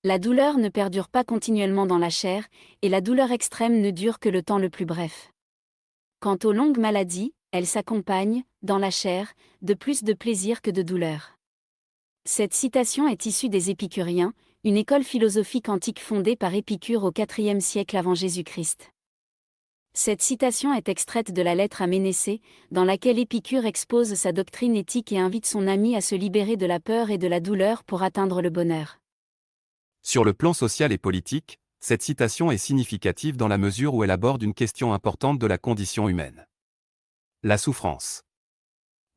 La douleur ne perdure pas continuellement dans la chair, et la douleur extrême ne dure que le temps le plus bref. Quant aux longues maladies, elles s'accompagnent, dans la chair, de plus de plaisir que de douleur. Cette citation est issue des Épicuriens, une école philosophique antique fondée par Épicure au IVe siècle avant Jésus-Christ. Cette citation est extraite de la lettre à Ménécée, dans laquelle Épicure expose sa doctrine éthique et invite son ami à se libérer de la peur et de la douleur pour atteindre le bonheur. Sur le plan social et politique, cette citation est significative dans la mesure où elle aborde une question importante de la condition humaine. La souffrance.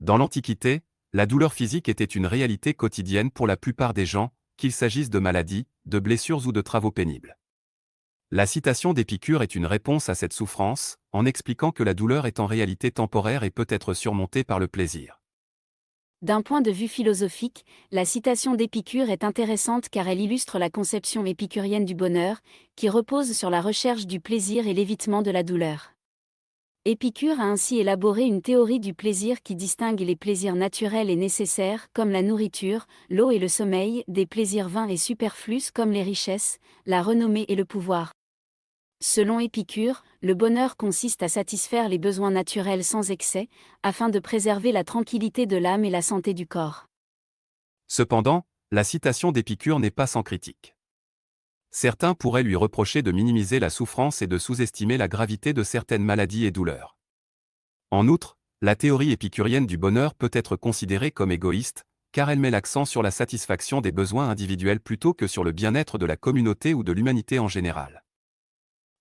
Dans l'Antiquité, la douleur physique était une réalité quotidienne pour la plupart des gens, qu'il s'agisse de maladies, de blessures ou de travaux pénibles. La citation d'Épicure est une réponse à cette souffrance, en expliquant que la douleur est en réalité temporaire et peut être surmontée par le plaisir. D'un point de vue philosophique, la citation d'Épicure est intéressante car elle illustre la conception épicurienne du bonheur, qui repose sur la recherche du plaisir et l'évitement de la douleur. Épicure a ainsi élaboré une théorie du plaisir qui distingue les plaisirs naturels et nécessaires, comme la nourriture, l'eau et le sommeil, des plaisirs vains et superflus comme les richesses, la renommée et le pouvoir. Selon Épicure, le bonheur consiste à satisfaire les besoins naturels sans excès, afin de préserver la tranquillité de l'âme et la santé du corps. Cependant, la citation d'Épicure n'est pas sans critique. Certains pourraient lui reprocher de minimiser la souffrance et de sous-estimer la gravité de certaines maladies et douleurs. En outre, la théorie épicurienne du bonheur peut être considérée comme égoïste, car elle met l'accent sur la satisfaction des besoins individuels plutôt que sur le bien-être de la communauté ou de l'humanité en général.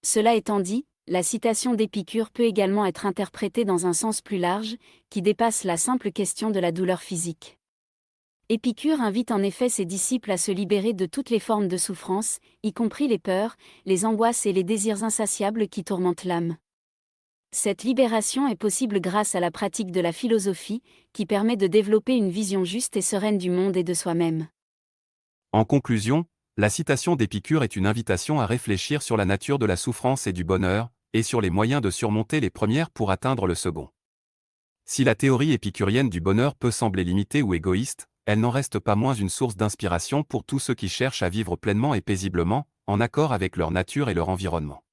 Cela étant dit, la citation d'Épicure peut également être interprétée dans un sens plus large, qui dépasse la simple question de la douleur physique. Épicure invite en effet ses disciples à se libérer de toutes les formes de souffrance, y compris les peurs, les angoisses et les désirs insatiables qui tourmentent l'âme. Cette libération est possible grâce à la pratique de la philosophie, qui permet de développer une vision juste et sereine du monde et de soi-même. En conclusion, la citation d'Épicure est une invitation à réfléchir sur la nature de la souffrance et du bonheur, et sur les moyens de surmonter les premières pour atteindre le second. Si la théorie épicurienne du bonheur peut sembler limitée ou égoïste, elle n'en reste pas moins une source d'inspiration pour tous ceux qui cherchent à vivre pleinement et paisiblement, en accord avec leur nature et leur environnement.